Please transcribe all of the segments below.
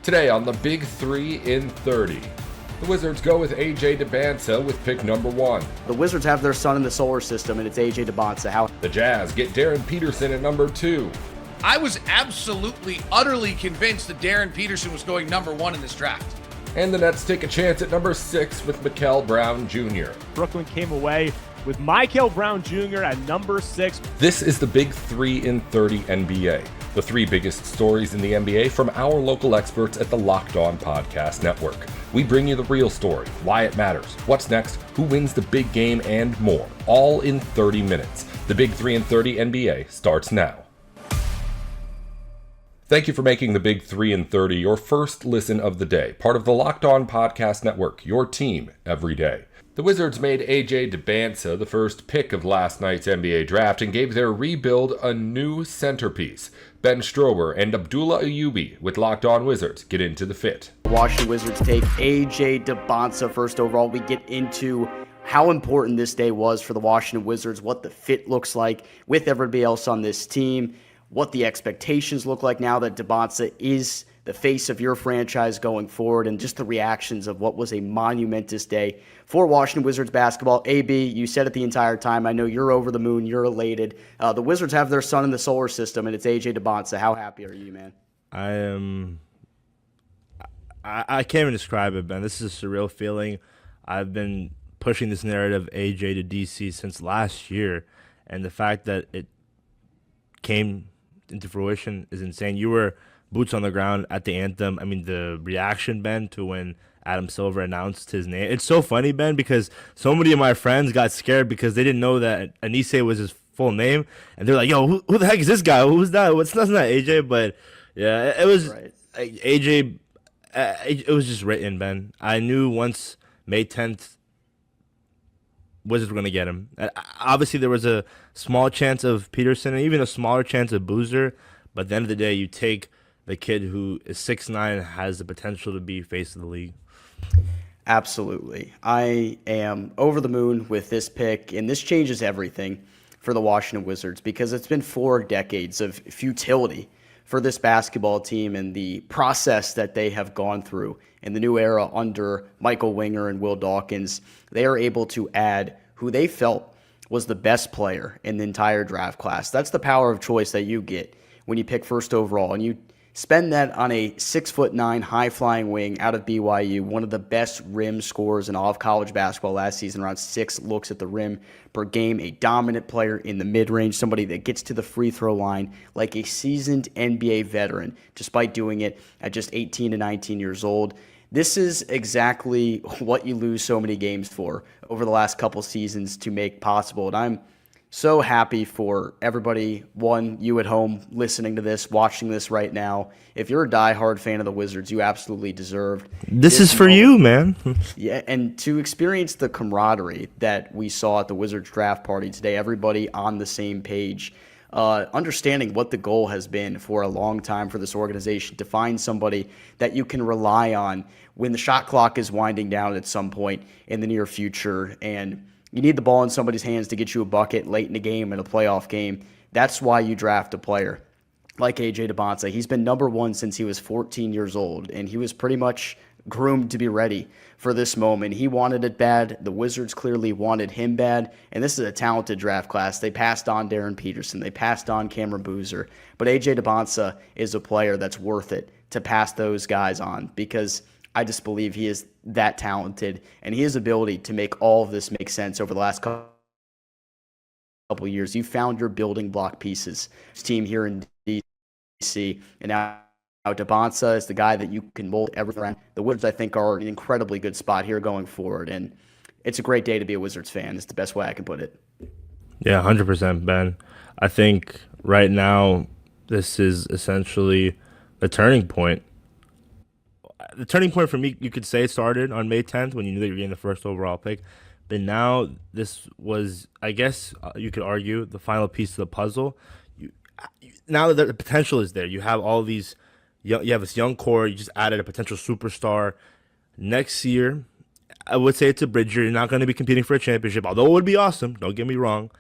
Today on the Big 3 in 30, the Wizards go with DYBANTSA with pick number 1. The Wizards have their sun in the solar system, and it's DYBANTSA. The Jazz get Darren Peterson at number 2. I was absolutely, utterly convinced that Darren Peterson was going number 1 in this draft. And the Nets take a chance at number 6 with Mikel Brown Jr. Brooklyn came away with Mikel Brown Jr. at number 6. This is the Big 3 in 30 NBA. The 3 biggest stories in the NBA from our local experts at the Locked On Podcast Network. We bring you the real story, why it matters, what's next, who wins the big game, and more, all in 30 minutes. The Big 3 in 30 NBA starts now. Thank you for making the Big 3 in 30 your first listen of the day, part of the Locked On Podcast Network, your team every day. The Wizards made DYBANTSA the first pick of last night's NBA draft and gave their rebuild a new centerpiece. Ben Strober and Abdullah Ayyubi with Locked On Wizards get into the fit. The Washington Wizards take DYBANTSA first overall. We get into how important this day was for the Washington Wizards, what the fit looks like with everybody else on this team, what the expectations look like now that DYBANTSA is the face of your franchise going forward, and just the reactions of what was a monumentous day for Washington Wizards basketball. AB, you said it the entire time. I know you're over the moon. You're elated. The Wizards have their sun in the solar system, and it's DYBANTSA. How happy are you, man? I am. I can't even describe it, Ben. This is a surreal feeling. I've been pushing this narrative AJ to DC since last year, and the fact that it came into fruition is insane. You were boots on the ground at the anthem. I mean, the reaction, Ben, to when Adam Silver announced his name. It's so funny, Ben, because so many of my friends got scared because they didn't know that Anise was his full name. And they're like, yo, who the heck is this guy? Who's that? That's not AJ. But, yeah, it was right. AJ. It was just written, Ben. I knew once May 10th, Wizards were going to get him. Obviously, there was a small chance of Peterson and even a smaller chance of Boozer. But at the end of the day, you take the kid who is 6'9", has the potential to be face of the league. Absolutely. I am over the moon with this pick, and this changes everything for the Washington Wizards because it's been 4 decades of futility for this basketball team and the process that they have gone through in the new era under Michael Winger and Will Dawkins. They are able to add who they felt was the best player in the entire draft class. That's the power of choice that you get when you pick first overall, and you spend that on a 6'9" high-flying wing out of BYU, one of the best rim scorers in all of college basketball last season, around 6 looks at the rim per game, a dominant player in the mid-range, somebody that gets to the free throw line like a seasoned NBA veteran, despite doing it at just 18 to 19 years old. This is exactly what you lose so many games for over the last couple seasons to make possible, and I'm so happy for everybody, you at home listening to this, watching this right now. If you're a diehard fan of the Wizards, you absolutely deserved this is for moment. You, man. Yeah, and to experience the camaraderie that we saw at the Wizards draft party today, everybody on the same page, understanding what the goal has been for a long time for this organization, to find somebody that you can rely on when the shot clock is winding down at some point in the near future, and you need the ball in somebody's hands to get you a bucket late in a game, in a playoff game. That's why you draft a player like DYBANTSA. He's been number 1 since he was 14 years old, and he was pretty much groomed to be ready for this moment. He wanted it bad. The Wizards clearly wanted him bad, and this is a talented draft class. They passed on Darren Peterson. They passed on Cameron Boozer, but DYBANTSA is a player that's worth it to pass those guys on because I just believe he is that talented, and his ability to make all of this make sense over the last couple of years. You found your building block pieces. This team here in DC, and now DYBANTSA is the guy that you can mold everything around. The Wizards, I think, are in an incredibly good spot here going forward, and it's a great day to be a Wizards fan. It's the best way I can put it. Yeah, 100%, Ben. I think right now this is essentially the turning point. The turning point for me, you could say, started on May 10th when you knew that you were getting the first overall pick. But now this was, I guess you could argue, the final piece of the puzzle. Now that the potential is there, you have all these, you have this young core. You just added a potential superstar. Next year, I would say it's a bridge year. You're not going to be competing for a championship, although it would be awesome. Don't get me wrong.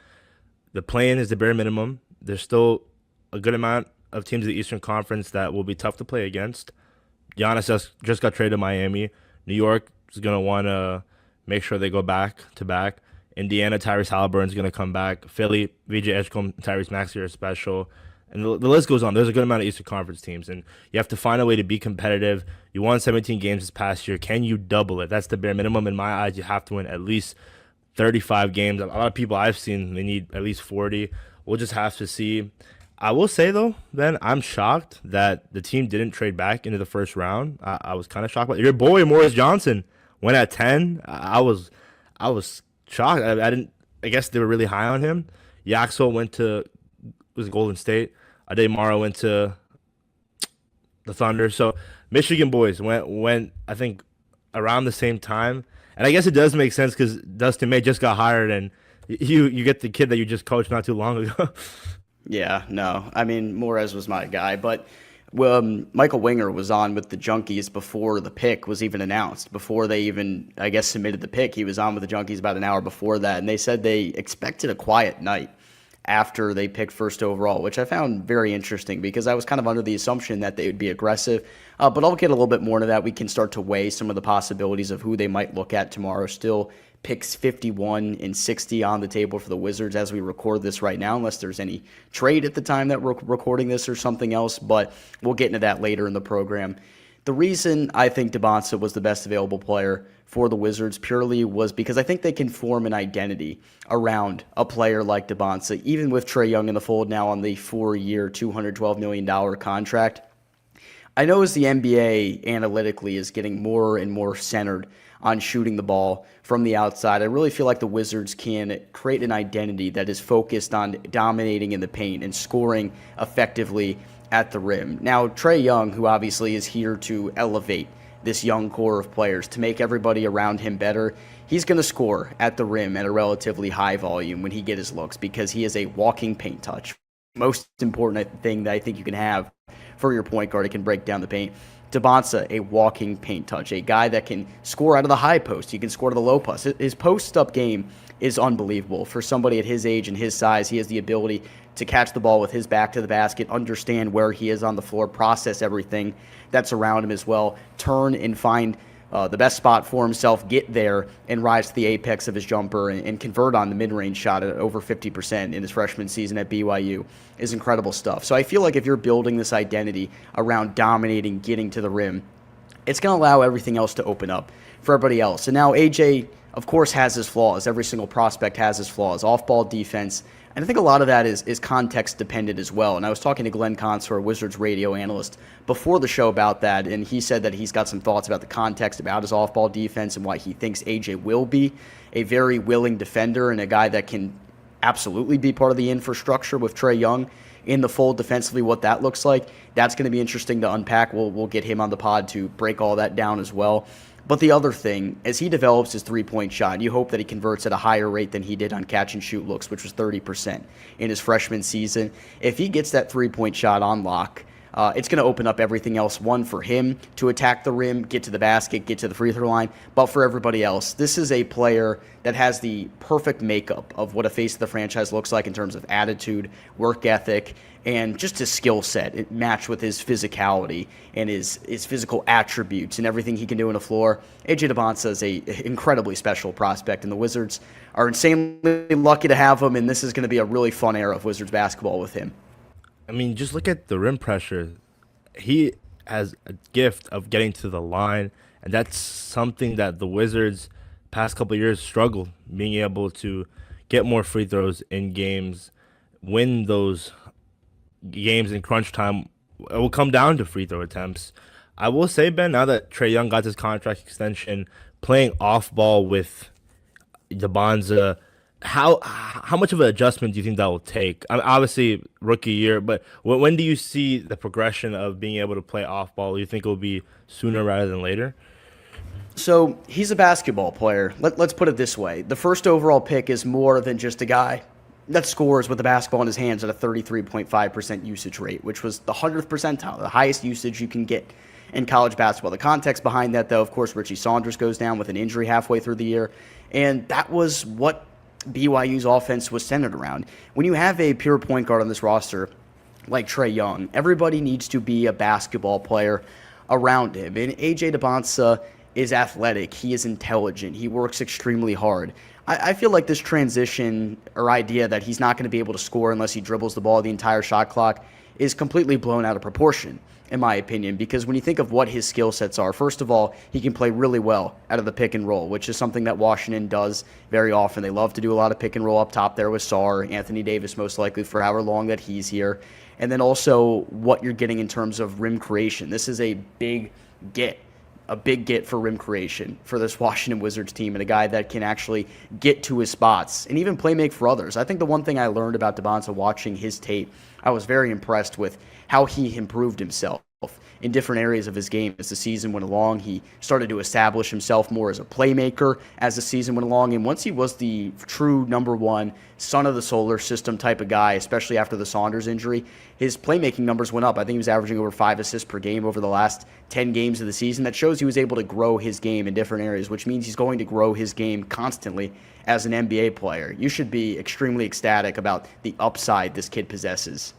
The play-in is the bare minimum. There's still a good amount of teams in the Eastern Conference that will be tough to play against. Giannis just got traded to Miami. New York is going to want to make sure they go back to back. Indiana, Tyrese Halliburton's going to come back. Philly, VJ Edgecombe, Tyrese Maxey are special. And the list goes on. There's a good amount of Eastern Conference teams, and you have to find a way to be competitive. You won 17 games this past year. Can you double it? That's the bare minimum in my eyes. You have to win at least 35 games. A lot of people I've seen, they need at least 40. We'll just have to see. I will say, though, Ben, I'm shocked that the team didn't trade back into the first round. I was kind of shocked. Your boy, Morris Johnson, went at 10. I was shocked. I guess they were really high on him. Yaxel went to Golden State. Ade Mara went to the Thunder. So Michigan boys went I think around the same time. And I guess it does make sense because Dustin May just got hired, and you get the kid that you just coached not too long ago. Yeah, no. I mean, Morez was my guy, but Michael Winger was on with the Junkies before the pick was even announced. Before they even, I guess, submitted the pick, he was on with the Junkies about an hour before that, and they said they expected a quiet night after they picked first overall, which I found very interesting because I was kind of under the assumption that they would be aggressive. But I'll get a little bit more into that. We can start to weigh some of the possibilities of who they might look at tomorrow. Still picks 51 and 60 on the table for the Wizards as we record this right now, unless there's any trade at the time that we're recording this or something else. But we'll get into that later in the program. The reason I think DYBANTSA was the best available player for the Wizards purely was because I think they can form an identity around a player like DYBANTSA, even with Trae Young in the fold now on the 4-year, $212 million contract. I know as the NBA analytically is getting more and more centered on shooting the ball from the outside, I really feel like the Wizards can create an identity that is focused on dominating in the paint and scoring effectively at the rim. Now, Trae Young, who obviously is here to elevate this young core of players, to make everybody around him better, he's going to score at the rim at a relatively high volume when he gets his looks because he is a walking paint touch. Most important thing that I think you can have for your point guard, it can break down the paint. DYBANTSA, a walking paint touch, a guy that can score out of the high post. He can score to the low post. His post-up game is unbelievable. For somebody at his age and his size, he has the ability to catch the ball with his back to the basket, understand where he is on the floor, process everything that's around him as well, turn and find the best spot for himself, get there, and rise to the apex of his jumper and convert on the mid-range shot at over 50% in his freshman season at BYU is incredible stuff. So I feel like if you're building this identity around dominating, getting to the rim, it's going to allow everything else to open up for everybody else. And now AJ, of course, has his flaws. Every single prospect has his flaws. Off-ball defense. And I think a lot of that is context dependent as well. And I was talking to Glenn Consor, a Wizards radio analyst, before the show about that, and he said that he's got some thoughts about the context about his off-ball defense and why he thinks AJ will be a very willing defender and a guy that can absolutely be part of the infrastructure with Trae Young in the fold defensively, what that looks like. That's going to be interesting to unpack. We'll get him on the pod to break all that down as well. But the other thing, as he develops his three-point shot, you hope that he converts at a higher rate than he did on catch-and-shoot looks, which was 30% in his freshman season. If he gets that three-point shot on lock, it's going to open up everything else. One, for him to attack the rim, get to the basket, get to the free throw line. But for everybody else, this is a player that has the perfect makeup of what a face of the franchise looks like in terms of attitude, work ethic, and just his skill set. It matched with his physicality and his physical attributes and everything he can do on the floor. AJ DYBANTSA is an incredibly special prospect, and the Wizards are insanely lucky to have him, and this is going to be a really fun era of Wizards basketball with him. I mean, just look at the rim pressure. He has a gift of getting to the line, and that's something that the Wizards past couple of years struggled, being able to get more free throws in games, win those games in crunch time. It will come down to free throw attempts. I will say, Ben, now that Trae Young got his contract extension, playing off ball with DYBANTSA, how much of an adjustment do you think that will take? I mean, obviously, rookie year, but when do you see the progression of being able to play off ball? Do you think it will be sooner rather than later? So he's a basketball player. Let's put it this way. The first overall pick is more than just a guy that scores with the basketball in his hands at a 33.5% usage rate, which was the 100th percentile, the highest usage you can get in college basketball. The context behind that, though, of course, Richie Saunders goes down with an injury halfway through the year, and that was what BYU's offense was centered around. When you have a pure point guard on this roster like Trae Young, everybody needs to be a basketball player around him. And AJ DYBANTSA is athletic. He is intelligent. He works extremely hard. I feel like this transition or idea that he's not going to be able to score unless he dribbles the ball the entire shot clock is completely blown out of proportion, in my opinion, because when you think of what his skill sets are, first of all, he can play really well out of the pick and roll, which is something that Washington does very often. They love to do a lot of pick and roll up top there with Sarr, Anthony Davis most likely for however long that he's here. And then also what you're getting in terms of rim creation. This is a big get for rim creation for this Washington Wizards team, and a guy that can actually get to his spots and even play make for others. I think the one thing I learned about DYBANTSA watching his tape, I was very impressed with how he improved himself in different areas of his game as the season went along. He started to establish himself more as a playmaker as the season went along, and once he was the true number one son of the solar system type of guy, especially after the Saunders injury, his playmaking numbers went up. I think he was averaging over 5 assists per game over the last 10 games of the season. That shows he was able to grow his game in different areas, which means he's going to grow his game constantly as an NBA player. You should be extremely ecstatic about the upside this kid possesses.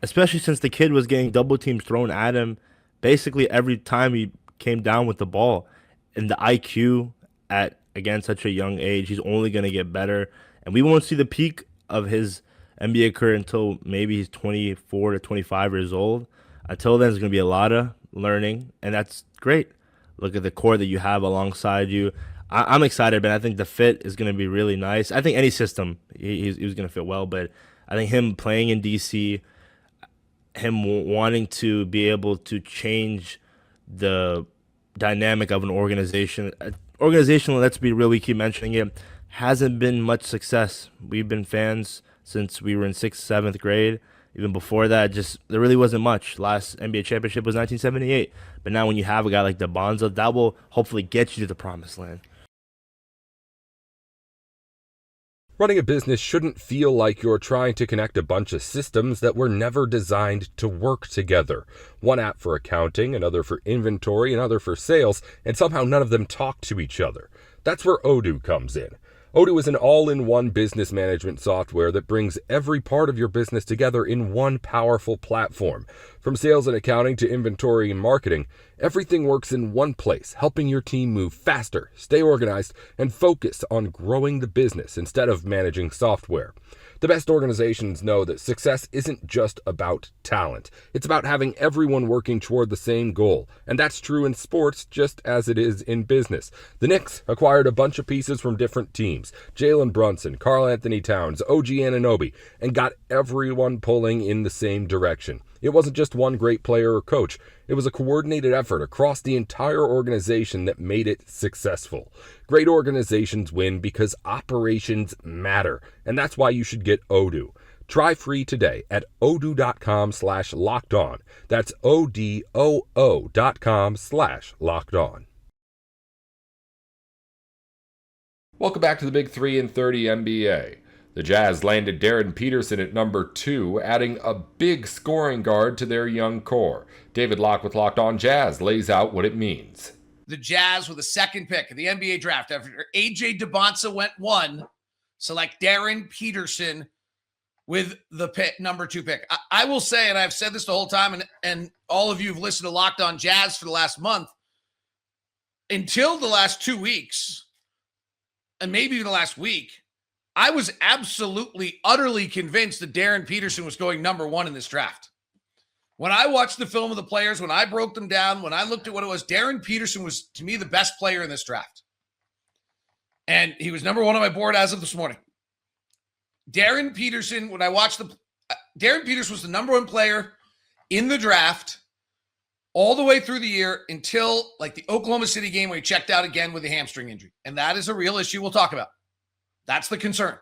Especially since the kid was getting double teams thrown at him basically every time he came down with the ball. And the IQ at, again, such a young age, he's only going to get better. And we won't see the peak of his NBA career until maybe he's 24 to 25 years old. Until then, there's going to be a lot of learning, and that's great. Look at the core that you have alongside you. I'm excited, but I think the fit is going to be really nice. I think any system, he's going to fit well, but I think him playing in D.C., him wanting to be able to change the dynamic of an organization. Let's be real, we keep mentioning it, hasn't been much success. We've been fans since we were in 6th, 7th grade. Even before that, there really wasn't much. Last NBA championship was 1978. But now when you have a guy like DYBANTSA, that will hopefully get you to the promised land. Running a business shouldn't feel like you're trying to connect a bunch of systems that were never designed to work together. One app for accounting, another for inventory, another for sales, and somehow none of them talk to each other. That's where Odoo comes in. Odoo is an all-in-one business management software that brings every part of your business together in one powerful platform. From sales and accounting to inventory and marketing, everything works in one place, helping your team move faster, stay organized, and focus on growing the business instead of managing software. The best organizations know that success isn't just about talent. It's about having everyone working toward the same goal. And that's true in sports just as it is in business. The Knicks acquired a bunch of pieces from different teams. Jalen Brunson, Karl Anthony Towns, OG Anunoby, and got everyone pulling in the same direction. It wasn't just one great player or coach. It was a coordinated effort across the entire organization that made it successful. Great organizations win because operations matter, and that's why you should get Odoo. Try free today at odoo.com/lockedon. That's odoo.com/lockedon. Welcome back to the Big 3 and 30 NBA. The Jazz landed Darren Peterson at number 2, adding a big scoring guard to their young core. David Locke with Locked On Jazz lays out what it means. The Jazz with the second pick of the NBA draft after AJ DYBANTSA went 1, select Darren Peterson with the number 2 pick. I will say, and I've said this the whole time, and all of you have listened to Locked On Jazz for the last month, until the last 2 weeks, and maybe even the last week, I was absolutely, utterly convinced that Darren Peterson was going number 1 in this draft. When I watched the film of the players, when I broke them down, when I looked at what it was, Darren Peterson was, to me, the best player in this draft. And he was number 1 on my board as of this morning. Darren Peterson, when I watched Darren Peterson was the number 1 player in the draft all the way through the year until like the Oklahoma City game where he checked out again with a hamstring injury. And that is a real issue we'll talk about. That's the concern.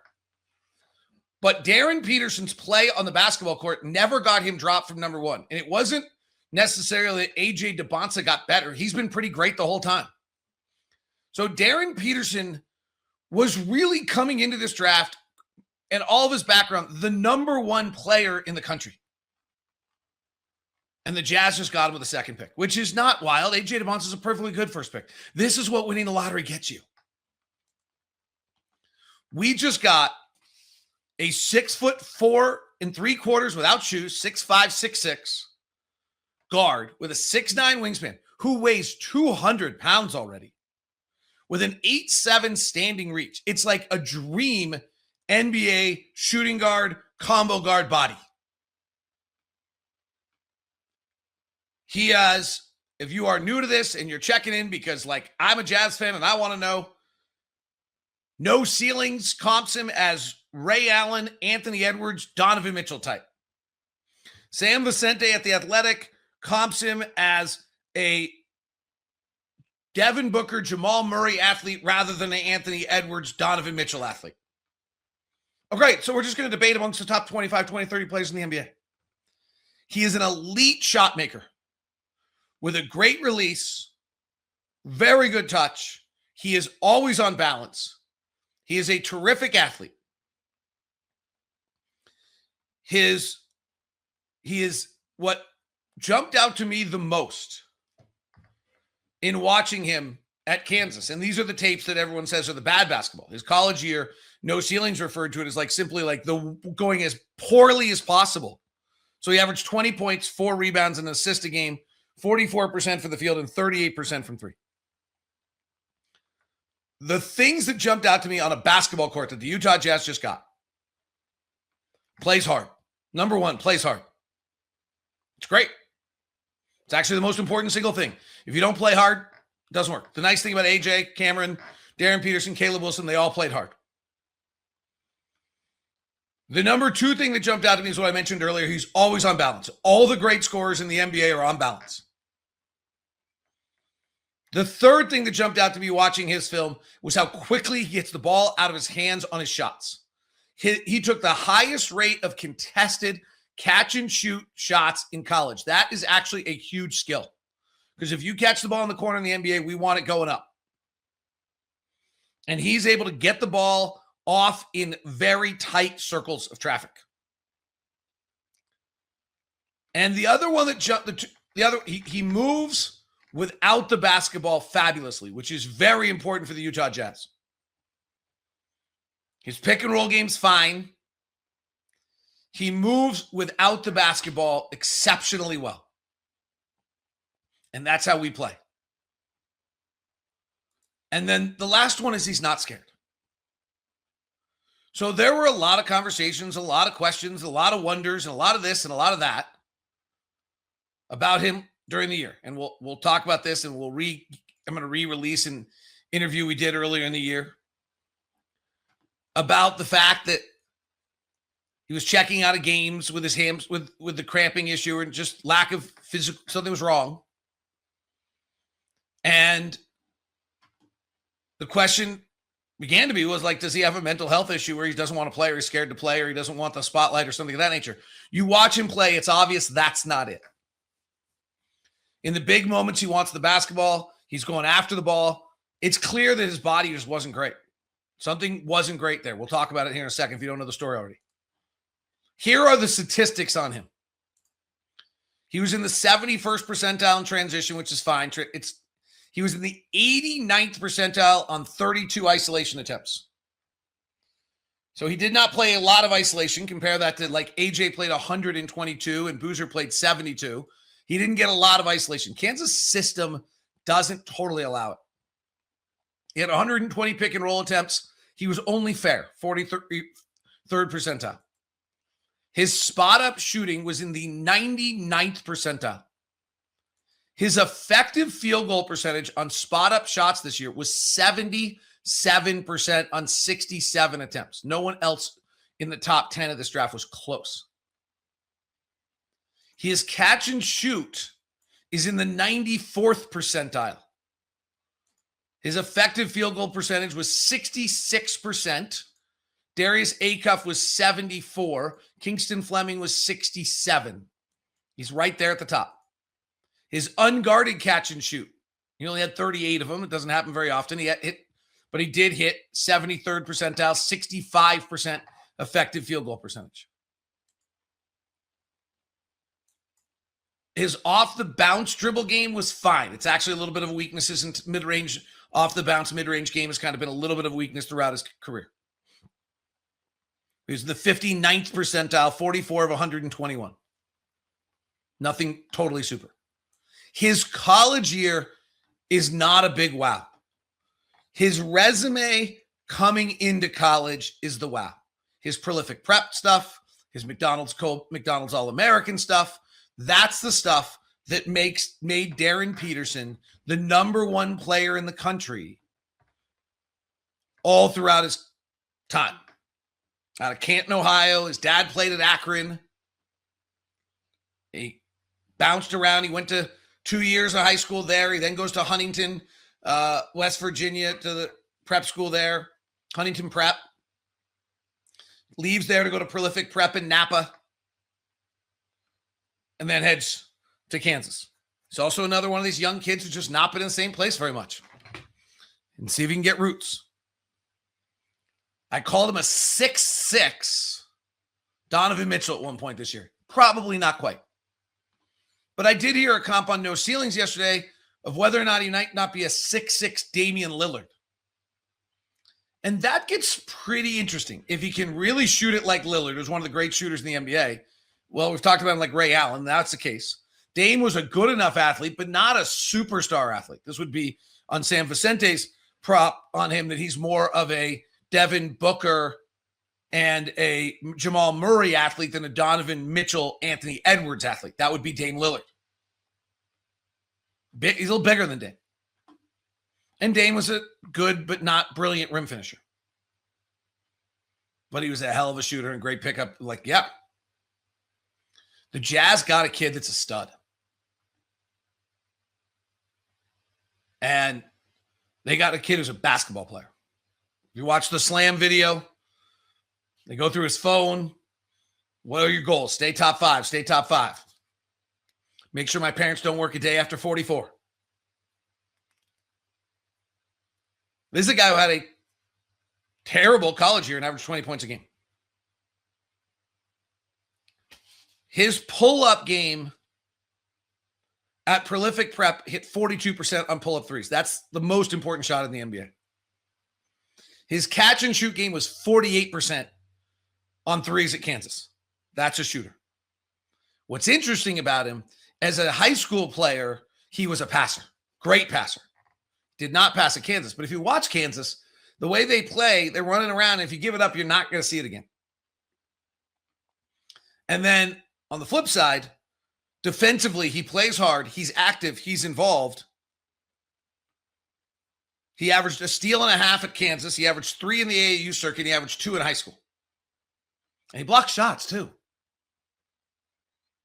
But Darren Peterson's play on the basketball court never got him dropped from number 1. And it wasn't necessarily that AJ DYBANTSA got better. He's been pretty great the whole time. So Darren Peterson was really coming into this draft and all of his background, the number 1 player in the country. And the Jazz just got him with a second pick, which is not wild. AJ DYBANTSA is a perfectly good first pick. This is what winning the lottery gets you. We just got a 6'4" without shoes, 6'5", 6'6", guard with a 6'9" wingspan who weighs 200 pounds already with an 8'7" standing reach. It's like a dream NBA shooting guard, combo guard body. He has, if you are new to this and you're checking in because like I'm a Jazz fan and I want to know, no ceilings comps him as Ray Allen, Anthony Edwards, Donovan Mitchell type. Sam Vicente at The Athletic comps him as a Devin Booker, Jamal Murray athlete rather than an Anthony Edwards, Donovan Mitchell athlete. Oh, great. So we're just going to debate amongst the top 25, 20, 30 players in the NBA. He is an elite shot maker with a great release, very good touch. He is always on balance. He is a terrific athlete. He is what jumped out to me the most in watching him at Kansas. And these are the tapes that everyone says are the bad basketball. His college year, no ceilings referred to it as like simply like the going as poorly as possible. So he averaged 20 points, 4 rebounds, and an assist a game, 44% for the field, and 38% from three. The things that jumped out to me on a basketball court that the Utah Jazz just got. Plays hard. Number one, plays hard. It's great. It's actually the most important single thing. If you don't play hard, it doesn't work. The nice thing about AJ, Cameron, Darren Peterson, Caleb Wilson, they all played hard. The number two thing that jumped out to me is what I mentioned earlier. He's always on balance. All the great scorers in the NBA are on balance. The third thing that jumped out to me watching his film was how quickly he gets the ball out of his hands on his shots. He took the highest rate of contested catch and shoot shots in college. That is actually a huge skill. Because if you catch the ball in the corner in the NBA, we want it going up. And he's able to get the ball off in very tight circles of traffic. And the other one that jumped, he moves without the basketball fabulously, which is very important for the Utah Jazz. His pick and roll game's fine. He moves without the basketball exceptionally well. And that's how we play. And then the last one is he's not scared. So there were a lot of conversations, a lot of questions, a lot of wonders, and a lot of this and a lot of that about him during the year. And we'll talk about this, and I'm going to re-release an interview we did earlier in the year about the fact that he was checking out of games with his hams, with the cramping issue and just lack of physical, something was wrong. And the question began to be was like, does he have a mental health issue where he doesn't want to play or he's scared to play or he doesn't want the spotlight or something of that nature? You watch him play, it's obvious that's not it. In the big moments, he wants the basketball. He's going after the ball. It's clear that his body just wasn't great. Something wasn't great there. We'll talk about it here in a second if you don't know the story already. Here are the statistics on him. He was in the 71st percentile in transition, which is fine. He was in the 89th percentile on 32 isolation attempts. So he did not play a lot of isolation. Compare that to like AJ played 122 and Boozer played 72. He didn't get a lot of isolation. Kansas system doesn't totally allow it. He had 120 pick and roll attempts. He was only fair, 43rd percentile. His spot up shooting was in the 99th percentile. His effective field goal percentage on spot up shots this year was 77% on 67 attempts. No one else in the top 10 of this draft was close. His catch and shoot is in the 94th percentile. His effective field goal percentage was 66%. Darius Acuff was 74. Kingston Fleming was 67. He's right there at the top. His unguarded catch and shoot, he only had 38 of them. It doesn't happen very often. He did hit 73rd percentile, 65% effective field goal percentage. His off-the-bounce dribble game was fine. It's actually a little bit of a weakness. His mid-range, off-the-bounce mid-range game has kind of been a little bit of a weakness throughout his career. He was in the 59th percentile, 44 of 121. Nothing totally super. His college year is not a big wow. His resume coming into college is the wow. His prolific prep stuff, his McDonald's All-American stuff, that's the stuff that made Darren Peterson the number one player in the country all throughout his time. Out of Canton, Ohio. His dad played at Akron. He bounced around. He went to 2 years of high school there. He then goes to Huntington, West Virginia, to the prep school there, Huntington Prep. Leaves there to go to Prolific Prep in Napa. And then heads to Kansas. He's also another one of these young kids who's just not been in the same place very much. And see if he can get roots. I called him a 6'6" Donovan Mitchell at one point this year. Probably not quite. But I did hear a comp on No Ceilings yesterday of whether or not he might not be a 6'6" Damian Lillard. And that gets pretty interesting. If he can really shoot it like Lillard, who's one of the great shooters in the NBA, well, we've talked about him like Ray Allen. That's the case. Dame was a good enough athlete, but not a superstar athlete. This would be on Sam Vicente's prop on him that he's more of a Devin Booker and a Jamal Murray athlete than a Donovan Mitchell, Anthony Edwards athlete. That would be Dame Lillard. He's a little bigger than Dame. And Dame was a good but not brilliant rim finisher. But he was a hell of a shooter and great pickup. Like, yeah. The Jazz got a kid that's a stud. And they got a kid who's a basketball player. You watch the Slam video. They go through his phone. What are your goals? Stay top 5. Stay top 5. Make sure my parents don't work a day after 44. This is a guy who had a terrible college year and averaged 20 points a game. His pull-up game at Prolific Prep hit 42% on pull-up threes. That's the most important shot in the NBA. His catch-and-shoot game was 48% on threes at Kansas. That's a shooter. What's interesting about him, as a high school player, he was a passer. Great passer. Did not pass at Kansas. But if you watch Kansas, the way they play, they're running around. And if you give it up, you're not going to see it again. And then on the flip side, defensively, he plays hard. He's active. He's involved. He averaged a steal and a half at Kansas. He averaged 3 in the AAU circuit. He averaged 2 in high school. And he blocked shots too.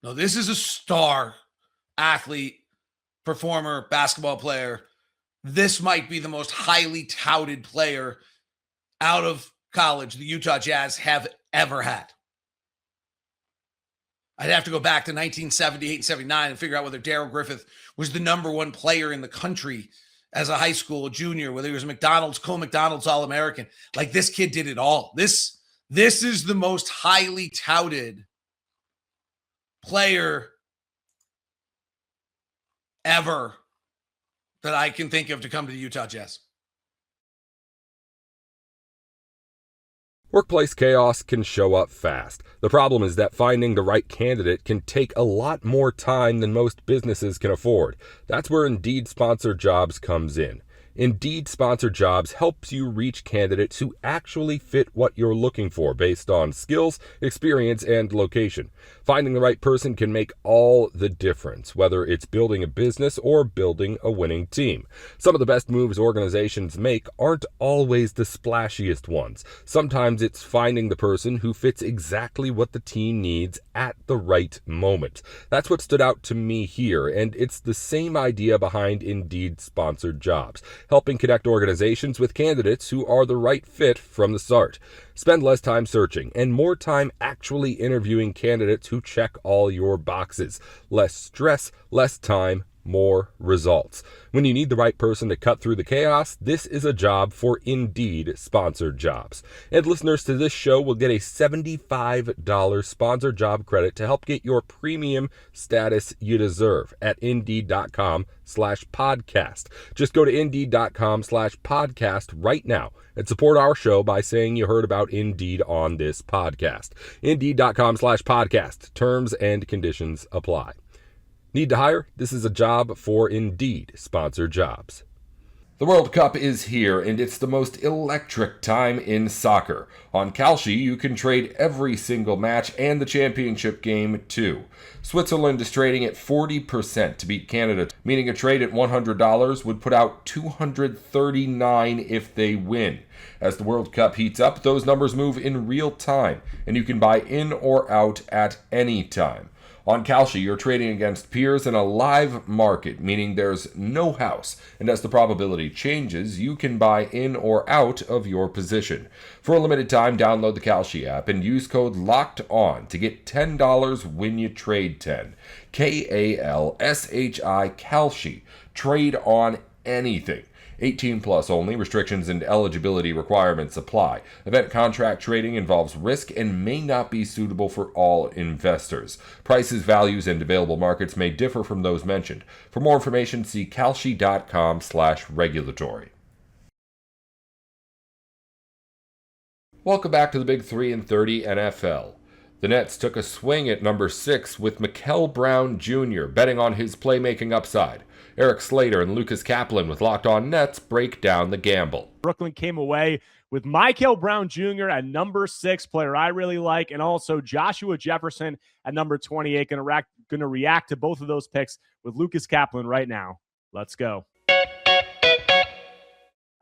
No, this is a star athlete, performer, basketball player. This might be the most highly touted player out of college the Utah Jazz have ever had. I'd have to go back to 1978 and 79 and figure out whether Darrell Griffith was the number one player in the country as a high school junior, whether he was McDonald's All-American. Like, this kid did it all. This is the most highly touted player ever that I can think of to come to the Utah Jazz. Workplace chaos can show up fast. The problem is that finding the right candidate can take a lot more time than most businesses can afford. That's where Indeed Sponsored Jobs comes in. Indeed Sponsored Jobs helps you reach candidates who actually fit what you're looking for based on skills, experience, and location. Finding the right person can make all the difference, whether it's building a business or building a winning team. Some of the best moves organizations make aren't always the splashiest ones. Sometimes it's finding the person who fits exactly what the team needs at the right moment. That's what stood out to me here, and it's the same idea behind Indeed Sponsored Jobs, helping connect organizations with candidates who are the right fit from the start. Spend less time searching and more time actually interviewing candidates who check all your boxes. Less stress, less time, more results. When you need the right person to cut through the chaos, this is a job for Indeed Sponsored Jobs. And listeners to this show will get a $75 sponsored job credit to help get your premium status you deserve at Indeed.com/podcast. Just go to Indeed.com/podcast right now and support our show by saying you heard about Indeed on this podcast. Indeed.com/podcast. Terms and conditions apply. Need to hire? This is a job for Indeed sponsored jobs. The World Cup is here, and it's the most electric time in soccer. On Kalshi, you can trade every single match and the championship game, too. Switzerland is trading at 40% to beat Canada, meaning a trade at $100 would put out $239 if they win. As the World Cup heats up, those numbers move in real time, and you can buy in or out at any time. On Kalshi, you're trading against peers in a live market, meaning there's no house, and as the probability changes, you can buy in or out of your position. For a limited time, download the Kalshi app and use code LOCKEDON to get $10 when you trade 10. Kalshi, Kalshi. Trade on anything. 18 plus only. Restrictions and eligibility requirements apply. Event contract trading involves risk and may not be suitable for all investors. Prices, values, and available markets may differ from those mentioned. For more information, see kalshi.com/regulatory. Welcome back to the Big 3 and 30 NFL. The Nets took a swing at number 6 with Mikel Brown Jr. betting on his playmaking upside. Eric Slater and Lucas Kaplan with Locked On Nets break down the gamble. Brooklyn came away with Mikel Brown Jr. at number 6, player I really like, and also Joshua Jefferson at number 28. Going to react to both of those picks with Lucas Kaplan right now. Let's go.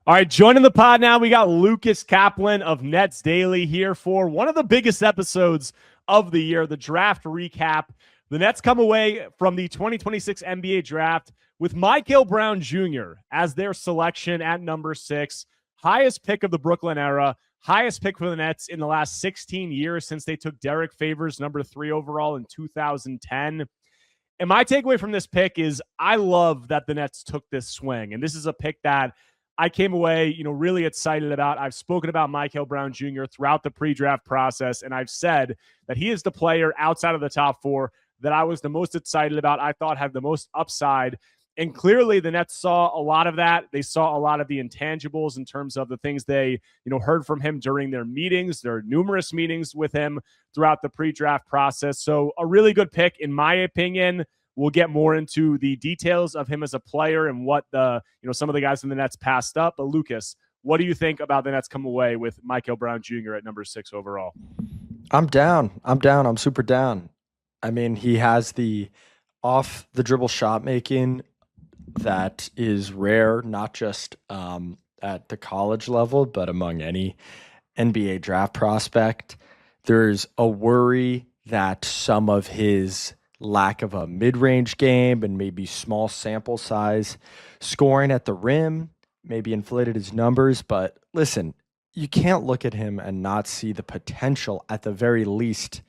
All right, joining the pod now, we got Lucas Kaplan of Nets Daily here for one of the biggest episodes of the year, the draft recap. The Nets come away from the 2026 NBA draft with Mikel Brown Jr. as their selection at number 6, highest pick of the Brooklyn era, highest pick for the Nets in the last 16 years since they took Derek Favors, number 3 overall in 2010. And my takeaway from this pick is I love that the Nets took this swing. And this is a pick that I came away, really excited about. I've spoken about Mikel Brown Jr. throughout the pre-draft process, and I've said that he is the player outside of the top 4 that I was the most excited about, I thought had the most upside. And clearly the Nets saw a lot of that. They saw a lot of the intangibles in terms of the things they, heard from him during their meetings. There are numerous meetings with him throughout the pre-draft process. So a really good pick, in my opinion. We'll get more into the details of him as a player and what some of the guys in the Nets passed up. But Lucas, what do you think about the Nets come away with Mikel Brown Jr. at number 6 overall? I'm down. I'm super down. I mean, he has the off the dribble shot making that is rare, not just at the college level, but among any NBA draft prospect. There's a worry that some of his lack of a mid-range game and maybe small sample size scoring at the rim maybe inflated his numbers. But listen, you can't look at him and not see the potential, at the very least,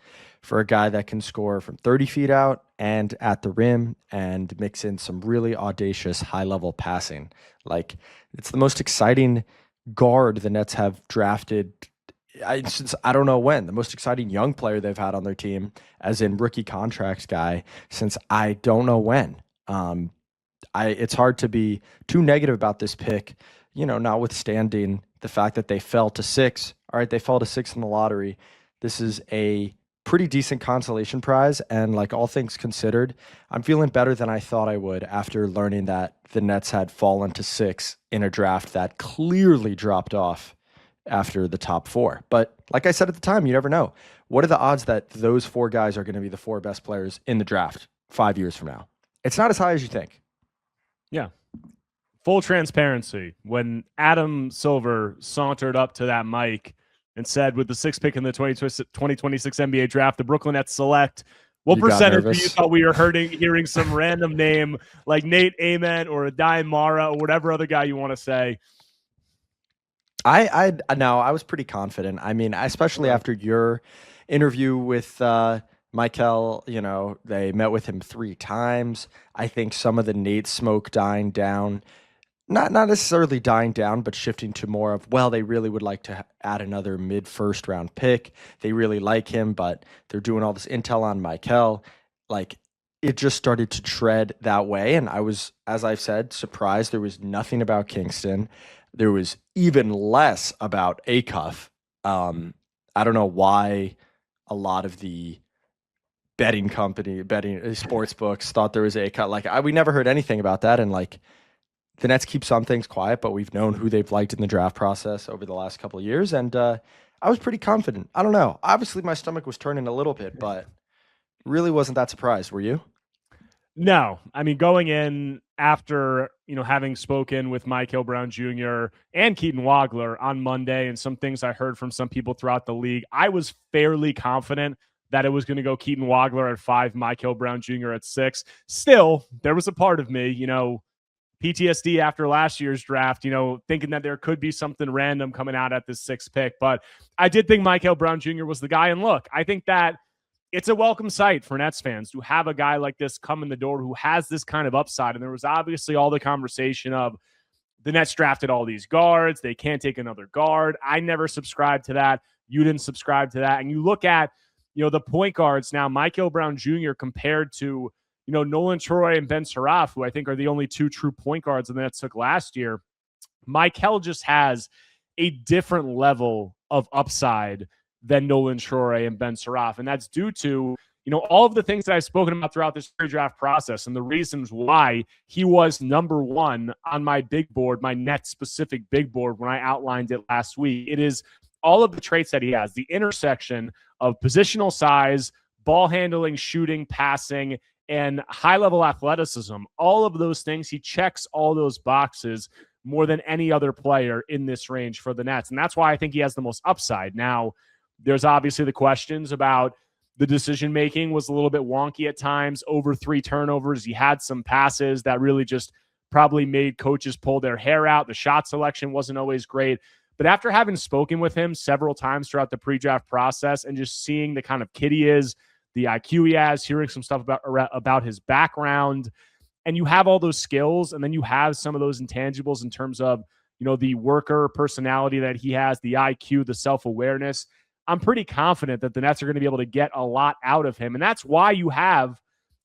for a guy that can score from 30 feet out and at the rim and mix in some really audacious high-level passing. Like, it's the most exciting guard the Nets have drafted since I don't know when. The most exciting young player they've had on their team, as in rookie contract guy, since I don't know when. It's hard to be too negative about this pick, notwithstanding the fact that they fell to 6. All right, they fell to 6 in the lottery. This is a pretty decent consolation prize, and like all things considered, I'm feeling better than I thought I would after learning that the Nets had fallen to 6 in a draft that clearly dropped off after the top 4. But like I said at the time, you never know. What are the odds that those 4 guys are going to be the 4 best players in the draft 5 years from now? It's not as high as you think. Yeah. Full transparency. When Adam Silver sauntered up to that mic and said, with the 6th pick in the 2026 NBA draft, the Brooklyn Nets select, what percentage of you thought we were hearing some random name like Nate Amen or Adai Mara or whatever other guy you want to say? I was pretty confident. I mean, especially after your interview with Mikel, they met with him 3 times. I think some of the Nate smoke dying down, not necessarily dying down, but shifting to more of, well, they really would like to add another mid-first round pick. They really like him, but they're doing all this intel on Mikel. Like, it just started to tread that way. And I was, as I've said, surprised there was nothing about Kingston. There was even less about Acuff. I don't know why a lot of the betting sports books thought there was a cut. Like we never heard anything about that. And like the Nets keep some things quiet, but we've known who they've liked in the draft process over the last couple of years. And I was pretty confident. I don't know. Obviously, my stomach was turning a little bit, but really wasn't that surprised. Were you? No. I mean, going in after, having spoken with Michael Brown Jr. and Keaton Wagler on Monday and some things I heard from some people throughout the league, I was fairly confident that it was going to go Keaton Wagler at 5, Michael Brown Jr. at 6. Still, there was a part of me, PTSD after last year's draft, thinking that there could be something random coming out at this 6th pick. But I did think Michael Brown Jr. was the guy. And look, I think that it's a welcome sight for Nets fans to have a guy like this come in the door who has this kind of upside. And there was obviously all the conversation of the Nets drafted all these guards. They can't take another guard. I never subscribed to that. You didn't subscribe to that. And you look at, the point guards now, Michael Brown Jr. compared to, Nolan Troy and Ben Saraf, who I think are the only 2 true point guards the Nets took last year. Michael just has a different level of upside than Nolan Troy and Ben Saraf. And that's due to, all of the things that I've spoken about throughout this pre-draft process and the reasons why he was number 1 on my big board, my Nets-specific big board when I outlined it last week. It is all of the traits that he has, the intersection of positional size, ball handling, shooting, passing, and high-level athleticism. All of those things, he checks all those boxes more than any other player in this range for the Nets. And that's why I think he has the most upside. Now, there's obviously the questions about the decision-making was a little bit wonky at times, over 3 turnovers. He had some passes that really just probably made coaches pull their hair out. The shot selection wasn't always great. But after having spoken with him several times throughout the pre-draft process and just seeing the kind of kid he is, the IQ he has, hearing some stuff about his background, and you have all those skills, and then you have some of those intangibles in terms of, the worker personality that he has, the IQ, the self-awareness. I'm pretty confident that the Nets are going to be able to get a lot out of him. And that's why you have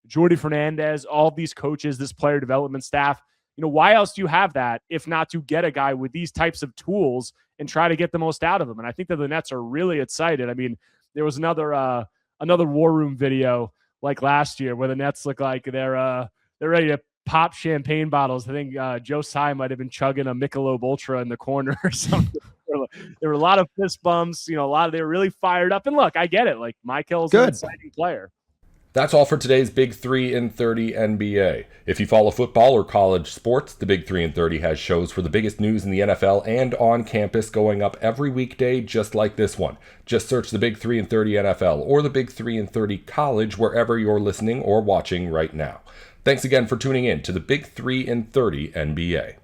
Jordi Fernandez, all these coaches, this player development staff. Why else do you have that if not to get a guy with these types of tools and try to get the most out of him? And I think that the Nets are really excited. I mean, there was another War Room video like last year where the Nets look like they're ready to pop champagne bottles. I think Joe Tsai might have been chugging a Michelob Ultra in the corner or something. There were a lot of fist bumps. They were really fired up. And look, I get it. Like, Michael's an exciting player. That's all for today's Big 3 in 30 NBA. If you follow football or college sports, the Big 3 in 30 has shows for the biggest news in the NFL and on campus going up every weekday just like this one. Just search the Big 3 in 30 NFL or the Big 3 in 30 College wherever you're listening or watching right now. Thanks again for tuning in to the Big 3 in 30 NBA.